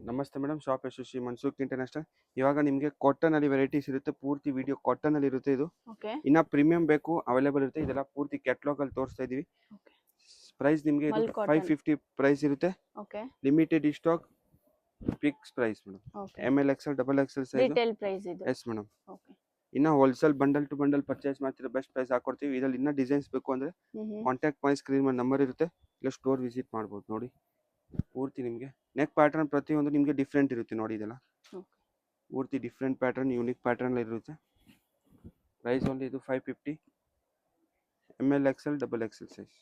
ನಮಸ್ತೆ madam, shop ಹೆಸರು Shri Mansukh international. ಇವಾಗ ನಿಮಗೆ ಕಾಟನ್ ಅಲ್ಲಿ ವೆರೈಟೀಸ್ ಇರುತ್ತೆ, ಪೂರ್ತಿ ವಿಡಿಯೋ ಕಾಟನ್ ಅಲ್ಲಿ ಇರುತ್ತೆ. ಇದು ಓಕೆ ಇನ್ನ ಪ್ರೀಮಿಯಂ ಬೇಕು ಅವೈಲೇಬಲ್ ಇರುತ್ತೆ. ಇದೆಲ್ಲ ಪೂರ್ತಿ ಕ್ಯಾಟ್ಲಾಗ್ ಅಲ್ಲಿ ತೋರಿಸ್ತಾ ಇದೀವಿ. ಓಕೆ ಪ್ರೈಸ್ ನಿಮಗೆ ಮಲ್ ಕಾಟನ್ 550 ಪ್ರೈಸ್ ಇರುತ್ತೆ. Okay limited stock, fix price madam. Okay ML XL double XL size. Retail price ಇದು. Yes madam. ಓಕೆ ಇನ್ನ wholesale bundle to bundle purchase ಮಾಡ್ತಿರೋ ಬೆಸ್ಟ್ ಪ್ರೈಸ್ ಹಾಕೊಡ್ತೀವಿ. ಇದರಲ್ಲಿ ಇನ್ನ ಡಿಸೈನ್ಸ್ ಬೇಕು ಅಂದ್ರೆ ಕಾಂಟ್ಯಾಕ್ಟ್ ಮಾಡಿ, ಸ್ಕ್ರೀನ್ ಮೇಲೆ ನಂಬರ್ ಇರುತ್ತೆ, ಇಲ್ಲ ಸ್ಟೋರ್ ವಿಸಿಟ್ ಮಾಡ್ಬೋದು. ನೋಡಿ ಪೂರ್ತಿ ನಿಮಗೆ ನೆಕ್ ಪ್ಯಾಟರ್ನ್ ಪ್ರತಿಯೊಂದು ನಿಮಗೆ ಡಿಫ್ರೆಂಟ್ ಇರುತ್ತೆ. ನೋಡಿ ಇದೆಲ್ಲ ಓಕೆ ಪೂರ್ತಿ ಡಿಫ್ರೆಂಟ್ ಪ್ಯಾಟರ್ನ್, ಯೂನಿಕ್ ಪ್ಯಾಟರ್ನ್ ಇರುತ್ತೆ. ಪ್ರೈಸ್ ಓನ್ಲಿ ಇದು 550. ML XL double XL size.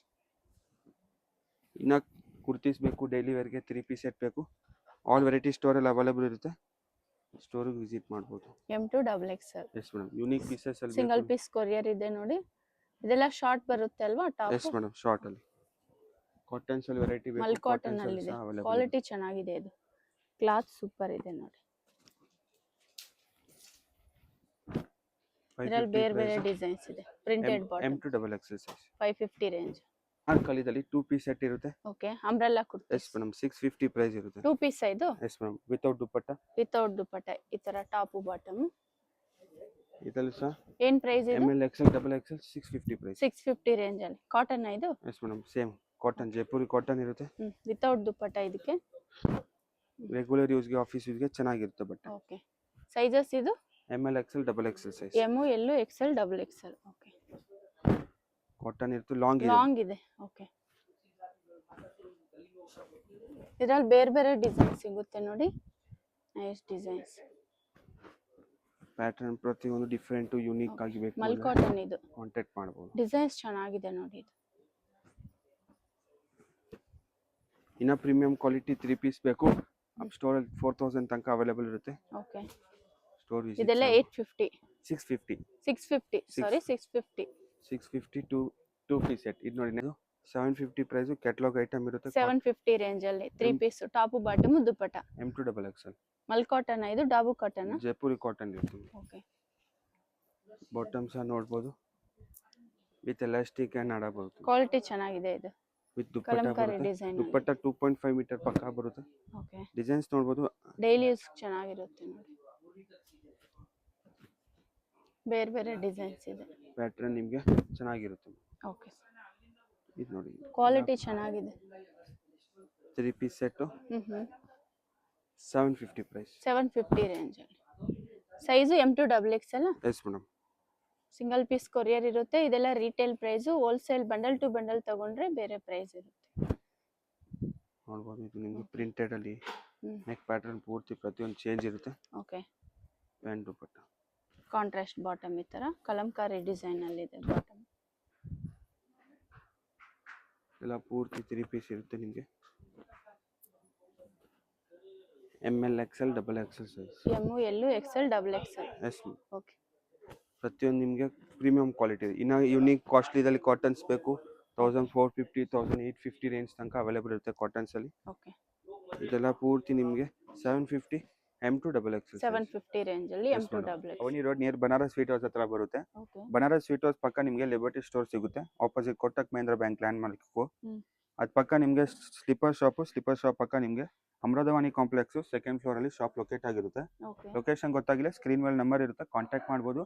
ಇನ್ನು ಕುರ್ತೀಸ್ ಬೇಕು, ಡೈಲಿ ವೇರ್ಗೆ 3 ಪೀಸ್ ಸೆಟ್ ಬೇಕು, ಆಲ್ ವೆರೈಟಿ ಸ್ಟೋರಲ್ಲಿ ಅವೈಲೇಬಲ್ ಇರುತ್ತೆ. ಸ್ಟೋರಿಗೆ ವಿಸಿಟ್ ಮಾಡ್ಬೋದು. M2 double XL. Yes madam. Unique pieces ಅಲ್ಲಿ ಸಿಂಗಲ್ ಪೀಸ್ ಕೊರಿಯರ್ ಇದೆ ನೋಡಿ. ಇದೆಲ್ಲ ಶಾರ್ಟ್ ಬರುತ್ತೆ ಅಲ್ವಾ ಟಾಪ್? Yes madam. ಶಾರ್ಟ್ ಅಲ್ಲಿ ಕಾಟನ್ಸ್ ಅಲ್ಲಿ ವೆರೈಟಿ ಬೇಕು. ಮಲ್ ಕಾಟನ್ ಅಲ್ಲಿ ಇದೆ. ಕ್ವಾಲಿಟಿ ಚೆನ್ನಾಗಿದೆ. ಇದು ಕ್ಲಾತ್ ಸೂಪರ್ ಇದೆ ನೋಡಿ. ಇದರಲ್ಲಿ ಬೇರೆ ಬೇರೆ ಡಿಸೈನ್ಸ್ ಇದೆ. Printed bottom. M2 double XL size. 550 range. ಅರ್ಕಲಿದಲ್ಲಿ 2 ಪೀಸ್ ಸೆಟ್ ಇರುತ್ತೆ. Okay umbrella kurti. Yes madam. 650 price ಇರುತ್ತೆ. 2 ಪೀಸ್ ಇದು. Yes madam. Without dupatta. Without dupatta ಈ ತರ ಟಾಪ್ ಬಾಟಮ್. ಇದರಲ್ಲಿ ಸಹ ಏನ್ ಪ್ರೈಸ್ ಇದು? ML XL double XL 650 price. 650 range ಅಲ್ಲಿ. ಕಾಟನ್ ಇದು? Yes madam. Same cotton, Jaipuri cotton ಇರುತ್ತೆ. ವಿತೌಟ್ ದುಪಟ್ಟ ಇದಕ್ಕೆ. ರೆಗ್ಯುಲರ್ ಯೂಸ್ಗೆ, ಆಫೀಸ್ ಯೂಸ್ಗೆ ಚೆನ್ನಾಗಿರುತ್ತೆ ಬಟ್ಟೆ. ಓಕೆ ಸೈಜಸ್ ಇದು? ML XL double XL size. M L XL double XL. Okay cotton ಇರುತ್ತೆ, ಲಾಂಗ್ ಇದೆ. ಓಕೆ ಇದರಲ್ಲಿ ಬೇರೆ ಬೇರೆ ಡಿಸೈನ್ ಸಿಗುತ್ತೆ ನೋಡಿ. Nice designs. ಪ್ಯಾಟರ್ನ್ ಪ್ರತಿಯೊಂದು ಡಿಫರೆಂಟ್ ಯೂನಿಕ್ ಆಗಿ ಬೇಕು ಮಲ್ ಕಾಟನ್ ಇದು. ಕಾಂಟ್ಯಾಕ್ಟ್ ಮಾಡಬಹುದು. ಡಿಸೈನ್ಸ್ ಚೆನ್ನಾಗಿದೆ ನೋಡಿ ಇದು. ಇನ್ನ ಪ್ರೀಮಿಯಂ ಕ್ವಾಲಿಟಿ 3 ಪೀಸ್ ಬೇಕು, ಸ್ಟೋರ್ ಅಲ್ಲಿ 4000 ತನಕ ಅವೈಲೇಬಲ್ ಇರುತ್ತೆ. Okay store visit. ಇದೆಲ್ಲ 850. 650. 650 ಸಾರಿ 650. 650 2 ಪೀಸ್ ಸೆಟ್. ಇದು ನೋಡಿ, ಇದು 750 ಪ್ರೈಸ್. ಕ್ಯಾಟಲಾಗ್ ಐಟಮ್ ಇರುತ್ತೆ. 750 ರೇಂಜ್ ಅಲ್ಲಿ 3 piece top bottom dupatta. M2 double XL. Mul cotton ಇದು? ಡಾಬು ಕಾಟನ್? ಜೈಪುರಿ ಕಾಟನ್ ಇರುತ್ತೆ. ಓಕೆ ಬಾಟಮ್ ಸಹ ನೋಡಬಹುದು, ವಿತ್ ಎಲಾಸ್ಟಿಕ್ ಅಂಡ್ ಆಡಬಹುದು. ಕ್ವಾಲಿಟಿ ಚೆನ್ನಾಗಿದೆ ಇದು. ವಿತ್ ದುಪ್ಪಟ್ಟ ಬರುತ್ತೆ. ಡಿಸೈನ್ ದುಪ್ಪಟ್ಟ 2.5 ಮೀಟರ್ ಪಕ್ಕ ಬರುತ್ತೆ. ಓಕೆ ಡಿಸೈನ್ಸ್ ನೋಡಬಹುದು. ಡೈಲಿ ಯೂಸ್ ಚೆನ್ನಾಗಿರುತ್ತೆ ನೋಡಿ. ಬೇರೆ ಬೇರೆ ಡಿಸೈನ್ಸ್ ಇದೆ. ಪ್ಯಾಟರ್ನ್ ನಿಮಗೆ ಚೆನ್ನಾಗಿರುತ್ತೆ. ಓಕೆ ಇದು ನೋಡಿ, ಕ್ವಾಲಿಟಿ ಚೆನ್ನಾಗಿದೆ. 3 ಪೀಸ್ ಸೆಟ್ 750 ಪ್ರೈಸ್. 750 ರೇಂಜ್ ಅಲ್ಲಿ. Size M2 double XL. Yes madam. Single piece courier ಇರುತ್ತೆ. ಇದೆಲ್ಲ retail price. Wholesale bundle to bundle ತಗೊಂಡ್ರೆ ಬೇರೆ ಪ್ರೈಸ್ ಇರುತ್ತೆ. ನೋಡಬಹುದು, ಇದು ನಿಮಗೆ ಪ್ರಿಂಟೆಡ್ ಅಲ್ಲಿ ನೆಕ್ ಪ್ಯಾಟರ್ನ್ ಪೂರ್ತಿ ಪ್ರತಿಯೊಂದು ಚೇಂಜ್ ಇರುತ್ತೆ. ಓಕೆ ಪ್ಯಾಂಟ್ ದುಪ್ಪಟ್ಟ. ಕಾಂಟ್ರಾಸ್ಟ್ ಬಾಟಮ್ ಈ ತರ ಕಲಂಕಾರಿ ಡಿಸೈನ್ ಅಲ್ಲಿ ಇದೆ ಬಾಟಮ್. ಎಲ್ಲ ಪೂರ್ತಿ 3 ಪೀಸ್ ಇರುತ್ತೆ ನಿಮಗೆ. ML XL double XL size. M L XL double XL. Yes madam. Okay ಪ್ರತಿಯೊಂದು ನಿಮಗೆ ಪ್ರೀಮಿಯಂ ಕ್ವಾಲಿಟಿ ಇದೆ. ಇನ್ನು ಯೂನಿಕ್ ಕಾಸ್ಟ್ಲಿದಲ್ಲಿ ಕಾಟನ್ಸ್ ಬೇಕು, 1450 1850 ರೇಂಜ್ ತನಕ ಅವೈಲೇಬಲ್ ಇರುತ್ತೆ ಕಾಟನ್ಸ್ ಅಲ್ಲಿ. ಓಕೆ ಇದೆಲ್ಲ ಪೂರ್ತಿ ನಿಮಗೆ 750 M2 ಡಬಲ್ XL. 750 ರೇಂಜ್ ಅಲ್ಲಿ M2 double XL. Avani road near Banaras sweet house ಹತ್ರ ಬರುತ್ತೆ. ಓಕೆ ಬನಾರಸ್ ಸ್ವೀಟ್ ಹೌಸ್ ಪಕ್ಕ ನಿಮಗೆ ಲಿಬರ್ಟಿ ಸ್ಟೋರ್ ಸಿಗುತ್ತೆ. Opposite Kotak Mahindra bank landmark. ಅದ್ ಪಕ್ಕ ನಿಮಗೆ ಸ್ಲಿಪ್ಪರ್ ಶಾಪ್ ಪಕ್ಕ ನಿಮಗೆ ಅಮೃತವಾಣಿ ಕಾಂಪ್ಲೆಕ್ಸ್ 2nd ಫ್ಲೋರ್ ಅಲ್ಲಿ ಶಾಪ್ ಲೊಕೇಟ್ ಆಗಿರುತ್ತೆ. ಓಕೆ ಲೊಕೇಶನ್ ಗೊತ್ತಾಗಿಲ್ಲ, ಸ್ಕ್ರೀನ್ ಮೇಲೆ ನಂಬರ್ ಇರುತ್ತೆ, ಕಾಂಟ್ಯಾಕ್ಟ್ ಮಾಡ್ಬೋದು.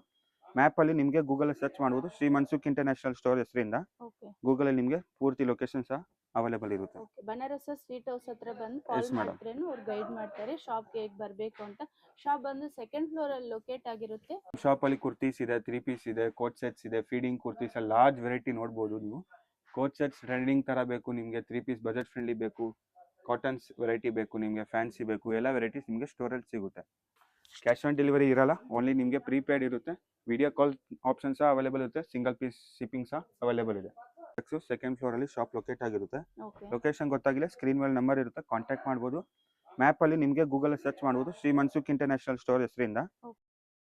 ಮ್ಯಾಪ್ ಅಲ್ಲಿ ನಿಮಗೆ ಗೂಗಲ್ ಸರ್ಚ್ ಮಾಡ್ಬೋದು, ಶ್ರೀ ಮನ್ಸುಖ್ ಇಂಟರ್ನ್ಯಾಷನಲ್ ಸ್ಟೋರ್ ಹೆಸರಿಂದ. ಓಕೆ ಗೂಗಲ್ ಅಲ್ಲಿ ನಿಮಗೆ ಪೂರ್ತಿ ಲೊಕೇಶನ್ ಸಹ ಅವೈಲೇಬಲ್ ಇರುತ್ತೆ. ಓಕೆ ಬನಾರಸ್ ಸ್ವೀಟ್ ಹೌಸ್ ಹತ್ರ ಬಂದು ಕಾಲ್ ಮಾಡಿದ್ರೇನು ಅವ್ರು ಗೈಡ್ ಮಾಡ್ತಾರೆ ಶಾಪ್ಗೆ ಹೇಗೆ ಬರಬೇಕು ಅಂತ. ಶಾಪ್ ಬಂದು 2nd ಫ್ಲೋರ್ ಅಲ್ಲಿ ಲೊಕೇಟ್ ಆಗಿರುತ್ತೆ. ಶಾಪ್ ಅಲ್ಲಿ ಕುರ್ತೀಸ್ ಇದೆ, 3 ಪೀಸ್ ಇದೆ, ಕೋಟ್ ಸೆಟ್ಸ್ ಇದೆ, ಫೀಡಿಂಗ್ ಕುರ್ತೀಸ್ ಲಾರ್ಜ್ ವೆರೈಟಿ ನೋಡಬಹುದು ನೀವು. ಕೋಟ್ ಸೆಟ್ಸ್ ಟ್ರೆಂಡಿಂಗ್ ತರ ಬೇಕು ನಿಮಗೆ, 3 ಪೀಸ್ ಬಜೆಟ್ ಫ್ರೆಂಡ್ಲಿ ಬೇಕು, ಕಾಟನ್ಸ್ ವೆರೈಟಿ ಬೇಕು ನಿಮಗೆ, ಫ್ಯಾನ್ಸಿ ಬೇಕು, ಎಲ್ಲ ವೆರೈಟೀಸ್ ನಿಮಗೆ ಸ್ಟೋರಲ್ಲಿ ಸಿಗುತ್ತೆ. ಕ್ಯಾಶ್ ಆನ್ ಡೆಲಿವರಿ ಇರಲ್ಲ, ಓನ್ಲಿ ನಿಮಗೆ ಪ್ರೀಪೇಯ್ಡ್ ಇರುತ್ತೆ. ವಿಡಿಯೋ ಕಾಲ್ ಆಪ್ಷನ್ ಸಹ ಅವೈಲೇಬಲ್ ಇರುತ್ತೆ, ಸಿಂಗಲ್ ಪೀಸ್ ಶಿಪ್ಪಿಂಗ್ ಸಹ ಅವೈಲೇಬಲ್ ಇದೆ. 2nd ಫ್ಲೋರ್ ಅಲ್ಲಿ ಶಾಪ್ ಲೊಕೇಟ್ ಆಗಿರುತ್ತೆ. ಲೊಕೇಶನ್ ಗೊತ್ತಾಗಿಲ್ಲ, ಸ್ಕ್ರೀನ್ ಮೇಲೆ ನಂಬರ್ ಇರುತ್ತೆ, ಕಾಂಟ್ಯಾಕ್ಟ್ ಮಾಡ್ಬೋದು. ಮ್ಯಾಪ್ ಅಲ್ಲಿ ನಿಮಗೆ ಗೂಗಲ್ ಸರ್ಚ್ ಮಾಡ್ಬೋದು, ಶ್ರೀ ಮನ್ಸುಖ್ ಇಂಟರ್ನ್ಯಾಷನಲ್ ಸ್ಟೋರ್ ಹೆಸರಿಂದ.